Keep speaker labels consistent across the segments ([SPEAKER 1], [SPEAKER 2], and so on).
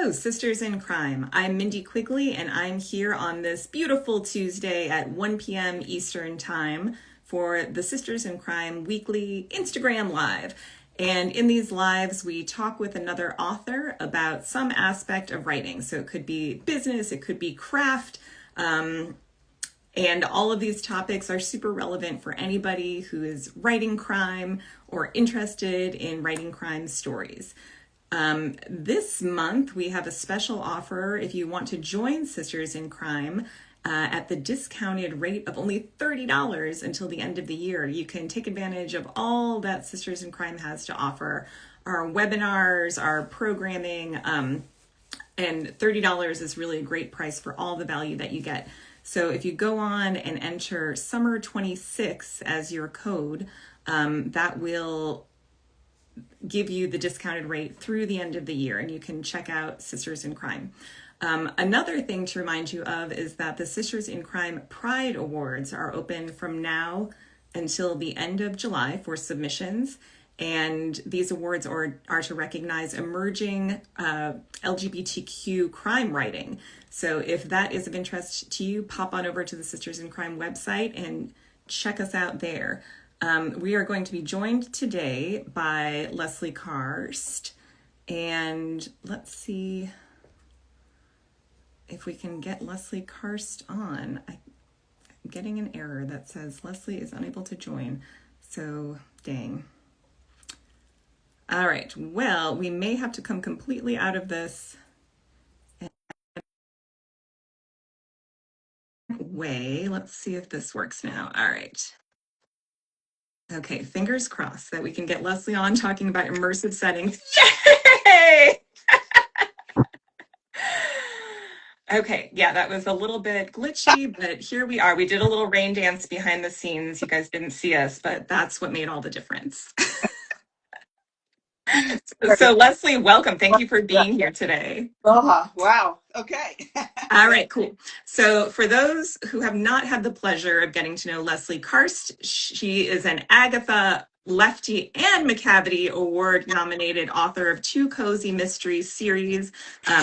[SPEAKER 1] Hello, Sisters in Crime. I'm Mindy Quigley, and I'm here on this beautiful Tuesday at 1 p.m. Eastern Time for the Sisters in Crime weekly Instagram Live. And in these lives, we talk with another author about some aspect of writing. So it could be business, it could be craft, and all of these topics are super relevant for anybody who is writing crime or interested in writing crime stories. This month, we have a special offer if you want to join Sisters in Crime at the discounted rate of only $30 until the end of the year. You can take advantage of all that Sisters in Crime has to offer, our webinars, our programming, and $30 is really a great price for all the value that you get. So if you go on and enter summer26 as your code, that will give you the discounted rate through the end of the year, and you can check out Sisters in Crime. Another thing to remind you of is that the Sisters in Crime Pride Awards are open from now until the end of July for submissions, and these awards are to recognize emerging LGBTQ crime writing. So if that is of interest to you, pop on over to the Sisters in Crime website and check us out there. We are going to be joined today by Leslie Karst, and let's see if we can get Leslie Karst on. I'm getting an error that says Leslie is unable to join, so dang. All right, well, we may have to come completely out of this way. Let's see if this works now. All right. Okay, fingers crossed that we can get Leslie on talking about immersive settings. Yay! Okay, yeah, that was a little bit glitchy, but here we are. We did a little rain dance behind the scenes. You guys didn't see us, but that's what made all the difference. So Leslie, welcome. Thank you for being here today.
[SPEAKER 2] Wow. Okay.
[SPEAKER 1] All right, cool. So for those who have not had the pleasure of getting to know Leslie Karst, she is an Agatha, Lefty, and McCavity Award nominated author of 2 cozy mystery series.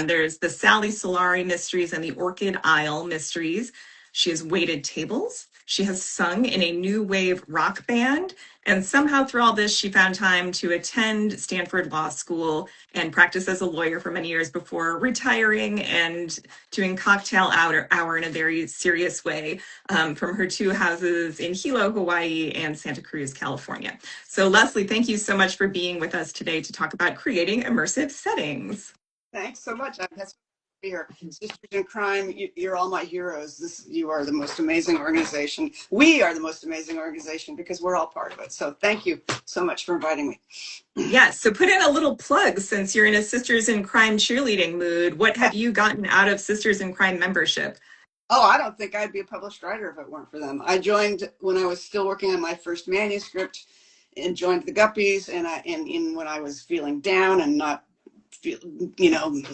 [SPEAKER 1] There's the Sally Solari mysteries and the Orchid Isle mysteries. She has waited tables. She has sung in a new wave rock band. And somehow through all this, she found time to attend Stanford Law School and practice as a lawyer for many years before retiring and doing cocktail hour in a very serious way from her 2 houses in Hilo, Hawaii and Santa Cruz, California. So Leslie, thank you so much for being with us today to talk about creating immersive settings.
[SPEAKER 2] Thanks so much. Here, Sisters in Crime, you're all my heroes. You are the most amazing organization. We are the most amazing organization because we're all part of it. So thank you so much for inviting me.
[SPEAKER 1] Yes, so put in a little plug since you're in a Sisters in Crime cheerleading mood. What have you gotten out of Sisters in Crime membership?
[SPEAKER 2] Oh, I don't think I'd be a published writer if it weren't for them. I joined when I was still working on my first manuscript and joined the Guppies, and when I was feeling down and not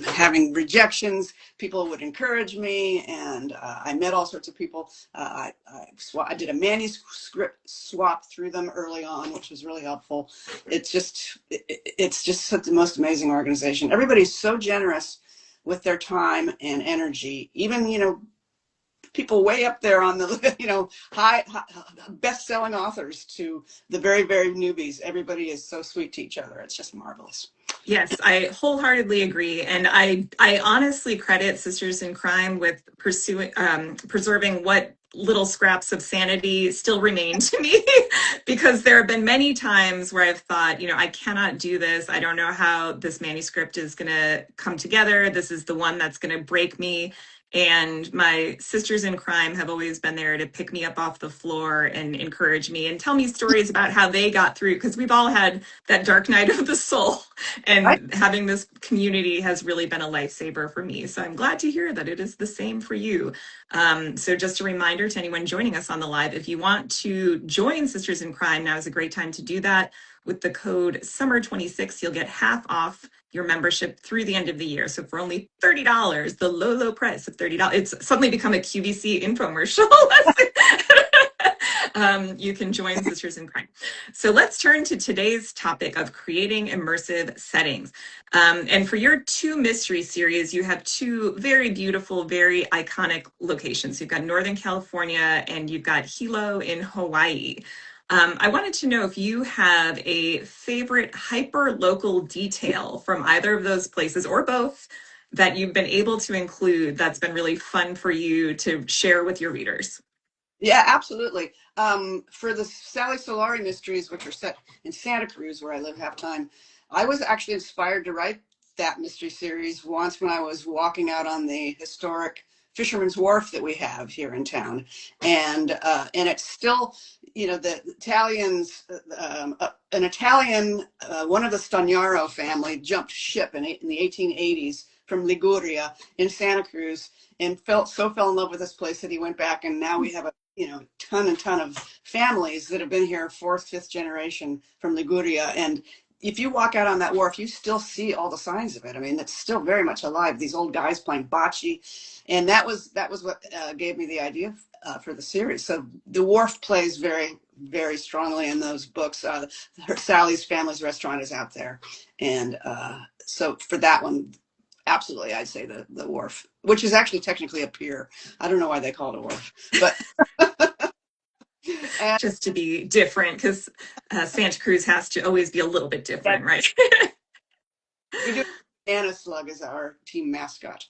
[SPEAKER 2] having rejections, people would encourage me, and I met all sorts of people. I did a manuscript swap through them early on, which was really helpful. It's just such the most amazing organization. Everybody's so generous with their time and energy. Even people way up there on the high best-selling authors to the very, very newbies. Everybody is so sweet to each other. It's just marvelous.
[SPEAKER 1] Yes, I wholeheartedly agree. And I honestly credit Sisters in Crime with preserving what little scraps of sanity still remain to me, because there have been many times where I've thought, I cannot do this. I don't know how this manuscript is going to come together. This is the one that's going to break me. And my Sisters in Crime have always been there to pick me up off the floor and encourage me and tell me stories about how they got through, because we've all had that dark night of the soul. And having this community has really been a lifesaver for me. So I'm glad to hear that it is the same for you. So just a reminder to anyone joining us on the live, if you want to join Sisters in Crime, now is a great time to do that. With the code SUMMER26, you'll get half off your membership through the end of the year. So for only $30, the low price of $30, it's suddenly become a QVC infomercial. You can join Sisters in Crime. So let's turn to today's topic of creating immersive settings. And for your two mystery series, you have two very beautiful, very iconic locations. You've got Northern California and you've got Hilo in Hawaii. I wanted to know if you have a favorite hyper local detail from either of those places or both that you've been able to include that's been really fun for you to share with your readers.
[SPEAKER 2] Yeah, absolutely. For the Sally Solari mysteries, which are set in Santa Cruz, where I live half time, I was actually inspired to write that mystery series once when I was walking out on the historic Fisherman's Wharf that we have here in town, and it's still, the Italians, an Italian, one of the Stagnaro family jumped ship in the 1880s from Liguria in Santa Cruz and fell in love with this place that he went back, and now we have a ton of families that have been here fourth, fifth generation from Liguria. And if you walk out on that wharf, you still see all the signs of it. I mean, it's still very much alive. These old guys playing bocce, and that was what gave me the idea for the series. So the wharf plays very, very strongly in those books. Sally's Family's Restaurant is out there, and so for that one, absolutely, I'd say the wharf, which is actually technically a pier. I don't know why they call it a wharf, but and
[SPEAKER 1] just to be different, because Santa Cruz has to always be a little bit different, right?
[SPEAKER 2] we do banana slug as our team mascot.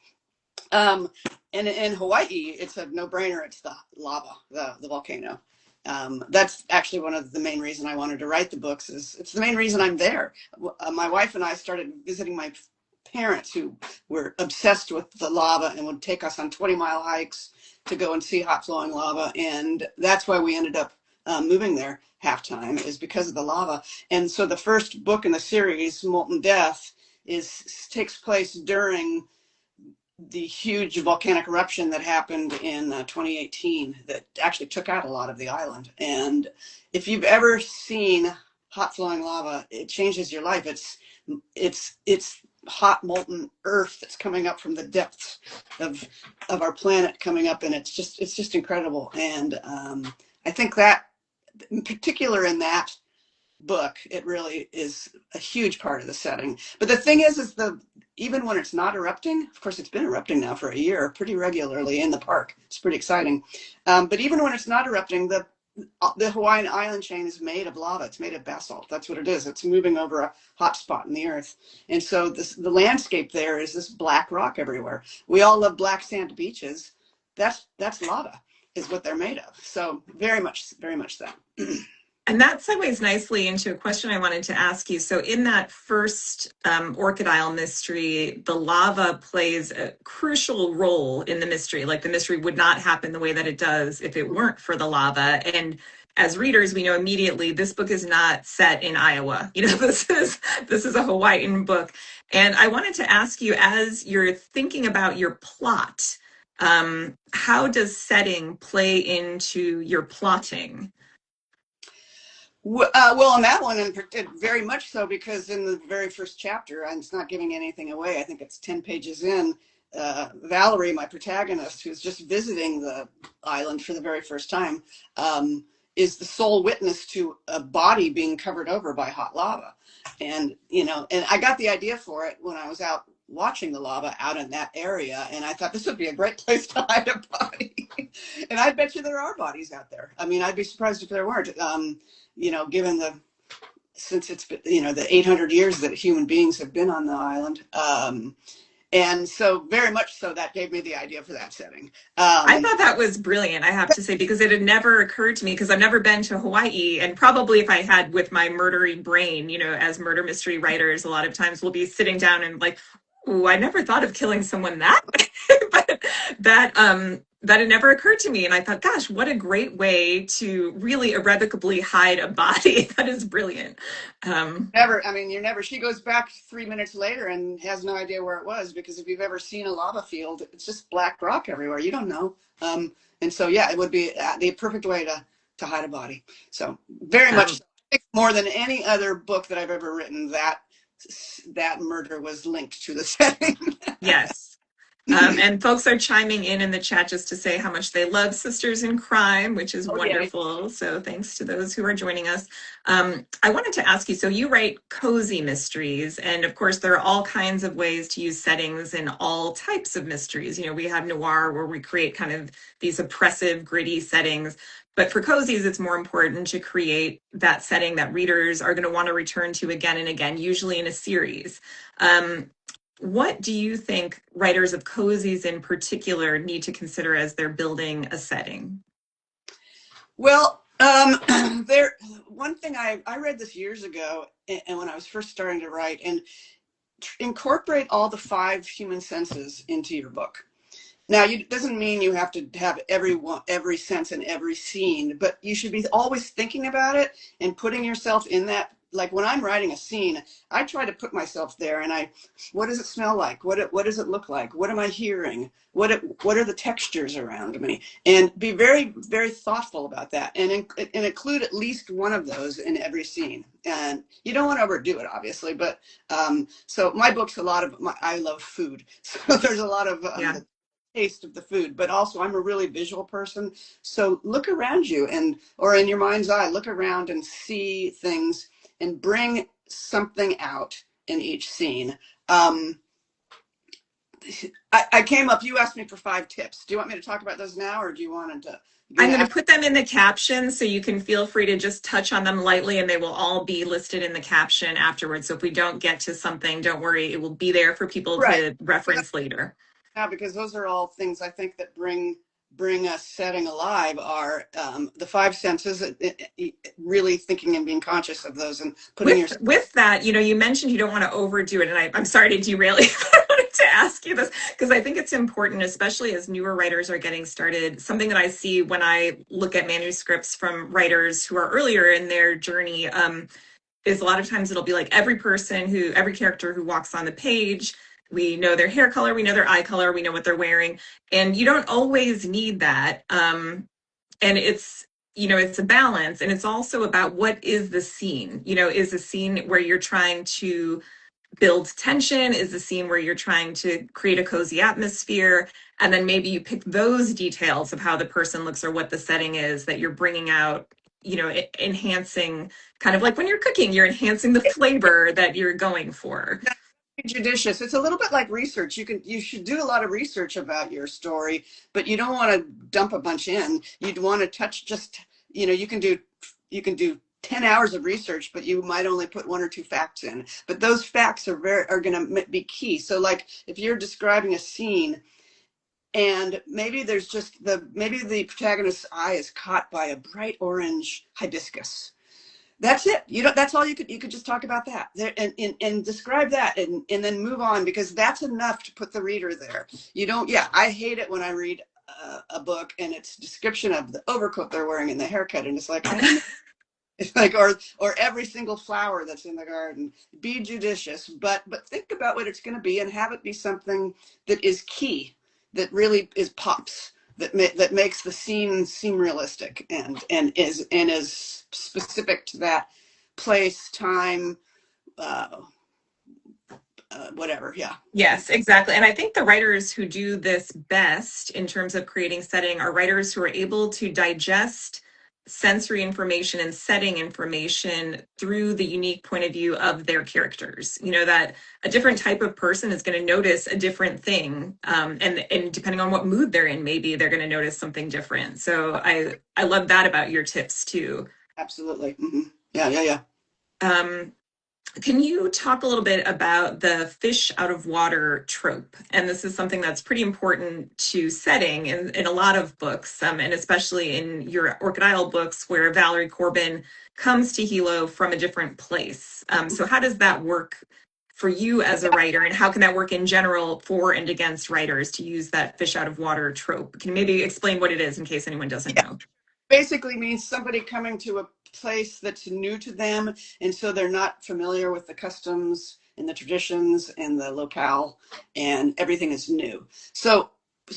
[SPEAKER 2] And in Hawaii, it's a no-brainer. It's the lava, the volcano. That's actually one of the main reasons I wanted to write the books. It's the main reason I'm there. My wife and I started visiting my parents who were obsessed with the lava and would take us on 20-mile hikes to go and see hot flowing lava. And that's why we ended up moving there half-time, is because of the lava. And so the first book in the series, Molten Death, takes place during the huge volcanic eruption that happened in 2018 that actually took out a lot of the island. And if you've ever seen hot flowing lava, it changes your life. It's hot molten earth that's coming up from the depths of our planet coming up, and it's just incredible. And I think that in particular in that book, it really is a huge part of the setting. But the thing is even when it's not erupting, of course it's been erupting now for a year pretty regularly in the park, it's pretty exciting, but even when it's not erupting, the Hawaiian island chain is made of lava. It's made of basalt. That's what it is. It's moving over a hot spot in the earth. And so the landscape there is this black rock everywhere. We all love black sand beaches. That's lava is what they're made of. So very much that.
[SPEAKER 1] And that segues nicely into a question I wanted to ask you. So in that first Orchid Isle mystery, the lava plays a crucial role in the mystery. Like the mystery would not happen the way that it does if it weren't for the lava. And as readers, we know immediately this book is not set in Iowa. This is a Hawaiian book. And I wanted to ask you, as you're thinking about your plot, how does setting play into your plotting?
[SPEAKER 2] Well, on that one, very much so, because in the very first chapter, and it's not giving anything away, I think it's 10 pages in, Valerie, my protagonist, who's just visiting the island for the very first time, is the sole witness to a body being covered over by hot lava. And I got the idea for it when I was out watching the lava out in that area, and I thought this would be a great place to hide a body. And I bet you there are bodies out there. I mean, I'd be surprised if there weren't. Given since it's been, the 800 years that human beings have been on the island. And so very much so that gave me the idea for that setting.
[SPEAKER 1] I thought that was brilliant, I have to say, because it had never occurred to me, because I've never been to Hawaii, and probably if I had, with my murdery brain, as murder mystery writers, a lot of times we'll be sitting down and like, ooh, I never thought of killing someone that way. But that had never occurred to me. And I thought, gosh, what a great way to really irrevocably hide a body. That is brilliant.
[SPEAKER 2] She goes back 3 minutes later and has no idea where it was, because if you've ever seen a lava field, it's just black rock everywhere. You don't know. And so, yeah, it would be the perfect way to hide a body. So very much more than any other book that I've ever written, that murder was linked to the setting.
[SPEAKER 1] Yes. And folks are chiming in the chat just to say how much they love Sisters in Crime, which is
[SPEAKER 2] Oh, yeah.
[SPEAKER 1] wonderful. So thanks to those who are joining us. I wanted to ask you, so you write cozy mysteries, and of course there are all kinds of ways to use settings in all types of mysteries. You know, we have noir where we create kind of these oppressive, gritty settings. But for cozies, it's more important to create that setting that readers are going to want to return to again and again, usually in a series. What do you think writers of cozies in particular need to consider as they're building a setting?
[SPEAKER 2] Well, there, one thing I read this years ago, and when I was first starting to write, and incorporate all the 5 human senses into your book. Now, it doesn't mean you have to have every sense in every scene, but you should be always thinking about it and putting yourself in that. Like when I'm writing a scene, I try to put myself there, and what does it smell like? What does it look like? What am I hearing? What are the textures around me? And be very, very thoughtful about that, and include at least one of those in every scene. And you don't want to overdo it, obviously, but so my book's I love food, so there's a lot of
[SPEAKER 1] Yeah.
[SPEAKER 2] taste of the food, but also I'm a really visual person. So look around you, or in your mind's eye, look around and see things and bring something out in each scene. I came up, you asked me for 5 tips. Do you want me to talk about those now, or do you want to?
[SPEAKER 1] I'm going to put them in the caption so you can feel free to just touch on them lightly, and they will all be listed in the caption afterwards. So if we don't get to something, don't worry, it will be there for people to reference later.
[SPEAKER 2] Now, because those are all things I think that bring a setting alive are the 5 senses, really thinking and being conscious of those and putting
[SPEAKER 1] with that, you know, you mentioned you don't want to overdo it, and I'm sorry to derail you. I wanted to ask you this because I think it's important, especially as newer writers are getting started. Something that I see when I look at manuscripts from writers who are earlier in their journey is a lot of times it'll be like every character who walks on the page, we know their hair color, we know their eye color, we know what they're wearing, and you don't always need that. And it's, you know, it's a balance, and it's also about what is the scene. You know, is a scene where you're trying to build tension? Is the scene where you're trying to create a cozy atmosphere? And then maybe you pick those details of how the person looks or what the setting is that you're bringing out, you know, enhancing, kind of like when you're cooking, you're enhancing the flavor that you're going for.
[SPEAKER 2] Judicious. It's a little bit like research. You should do a lot of research about your story, but you don't want to dump a bunch in. You'd want to touch just, you know, you can do 10 hours of research, but you might only put 1 or 2 facts in. But those facts are going to be key. So like if you're describing a scene and maybe there's just maybe the protagonist's eye is caught by a bright orange hibiscus. That's it. That's all you could just talk about that and describe that and then move on, because that's enough to put the reader there. I hate it when I read a book and it's description of the overcoat they're wearing and the haircut, and it's like, it's like, or every single flower that's in the garden. Be judicious, but think about what it's going to be and have it be something that is key, that really is pops, that makes the scene seem realistic and is specific to that place, time, whatever. Yeah.
[SPEAKER 1] Yes, exactly. And I think the writers who do this best in terms of creating setting are writers who are able to digest sensory information and setting information through the unique point of view of their characters. You know, that a different type of person is going to notice a different thing. And depending on what mood they're in, maybe they're going to notice something different. So I love that about your tips too.
[SPEAKER 2] Absolutely. Mm-hmm. Yeah.
[SPEAKER 1] Can you talk a little bit about the fish out of water trope? And this is something that's pretty important to setting in a lot of books, and especially in your Orchid Isle books, where Valerie Corbin comes to Hilo from a different place. So how does that work for you as a writer, and how can that work in general for and against writers to use that fish out of water trope? Can you maybe explain what it is in case anyone doesn't know?
[SPEAKER 2] Basically means somebody coming to a place that's new to them, and so they're not familiar with the customs and the traditions and the locale, and everything is new. So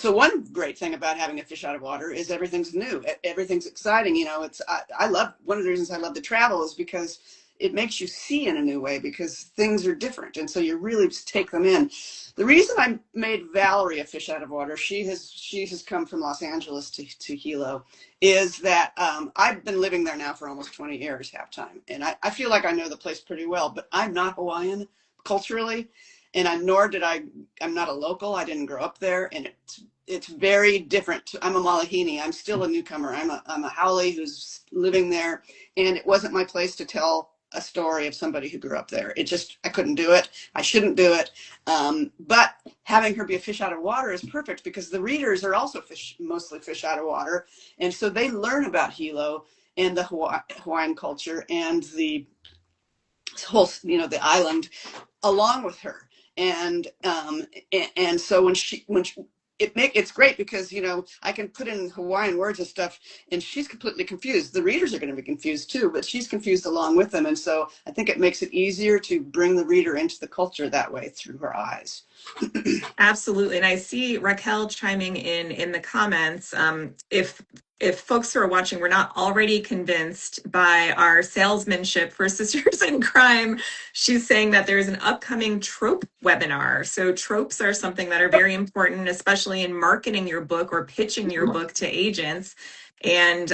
[SPEAKER 2] one great thing about having a fish out of water is everything's new, everything's exciting. You know, I love, one of the reasons I love to travel is because it makes you see in a new way because things are different. And so you really take them in. The reason I made Valerie a fish out of water, she has come from Los Angeles to Hilo, is that I've been living there now for almost 20 years, half time. And I feel like I know the place pretty well, but I'm not Hawaiian culturally. And I'm not a local. I didn't grow up there. And it's very different. I'm a Malahini. I'm still a newcomer. I'm a Haole who's living there. And it wasn't my place to tell a story of somebody who grew up there. I couldn't do it. I shouldn't do it. But having her be a fish out of water is perfect because the readers are also mostly fish out of water. And so they learn about Hilo and the Hawaiian culture and the whole, the island along with her. And so when it's great because, I can put in Hawaiian words and stuff and she's completely confused. The readers are going to be confused too, but she's confused along with them. And so I think it makes it easier to bring the reader into the culture that way through her eyes.
[SPEAKER 1] Absolutely. And I see Raquel chiming in the comments. If folks who are watching were not already convinced by our salesmanship for Sisters in Crime, she's saying that there's an upcoming trope webinar. So tropes are something that are very important, especially in marketing your book or pitching your book to agents. And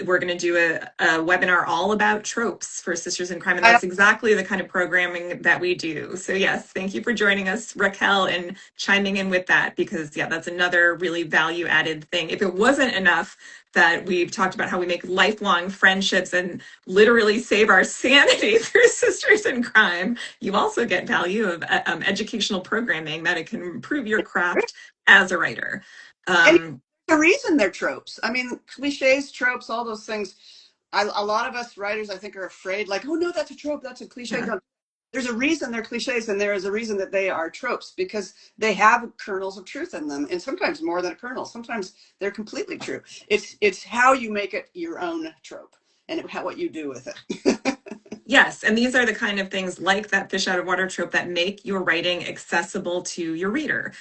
[SPEAKER 1] we're going to do a webinar all about tropes for Sisters in Crime, and that's exactly the kind of programming that we do. So yes, thank you for joining us, Raquel, and chiming in with that, because that's another really value added thing. If it wasn't enough that we've talked about how we make lifelong friendships and literally save our sanity through Sisters in Crime, you also get value of educational programming that it can improve your craft as a writer.
[SPEAKER 2] The reason they're tropes. I mean, cliches, tropes, all those things. A lot of us writers, I think, are afraid, like, oh no, that's a trope, that's a cliche. Yeah. There's a reason they're cliches, and there is a reason that they are tropes, because they have kernels of truth in them, and sometimes more than a kernel. Sometimes they're completely true. It's how you make it your own trope, and what you do with it.
[SPEAKER 1] Yes, and these are the kind of things like that fish out of water trope that make your writing accessible to your reader.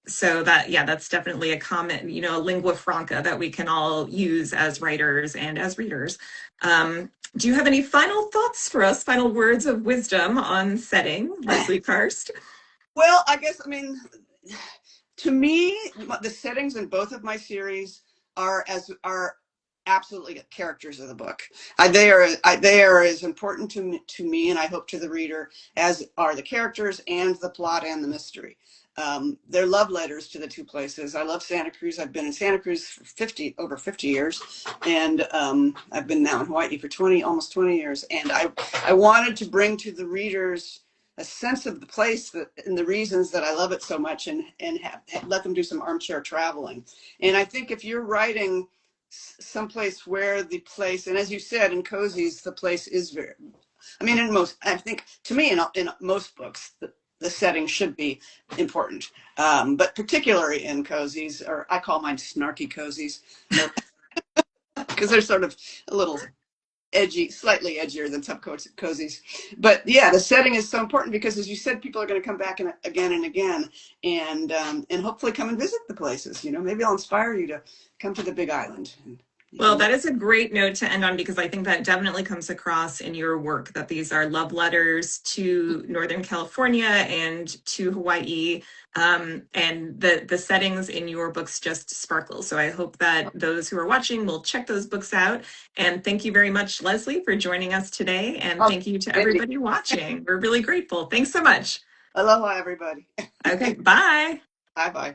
[SPEAKER 1] So that's definitely a common, a lingua franca that we can all use as writers and as readers. Do you have any final thoughts for us, final words of wisdom on setting, Leslie Karst?
[SPEAKER 2] Well, to me, the settings in both of my series are absolutely characters of the book. They are as important to me, and I hope to the reader, as are the characters and the plot and the mystery. They're love letters to the two places. I love Santa Cruz. I've been in Santa Cruz for over 50 years, and I've been now in Hawaii for almost 20 years. And I wanted to bring to the readers a sense of the place and the reasons that I love it so much, and let them do some armchair traveling. And I think if you're writing someplace where the place, and as you said, in cozies, the place is I think to me, in most books, the setting should be important, but particularly in cozies, or I call mine snarky cozies, because they're sort of a little edgy, slightly edgier than some cozies. But yeah, the setting is so important because, as you said, people are going to come back again and again, and hopefully come and visit the places. Maybe I'll inspire you to come to the Big Island.
[SPEAKER 1] Well, that is a great note to end on, because I think that definitely comes across in your work, that these are love letters to Northern California and to Hawaii, and the settings in your books just sparkle. So I hope that those who are watching will check those books out. And thank you very much, Leslie, for joining us today. And thank you to everybody watching. We're really grateful. Thanks so much.
[SPEAKER 2] Aloha, everybody.
[SPEAKER 1] Okay, bye.
[SPEAKER 2] Bye-bye.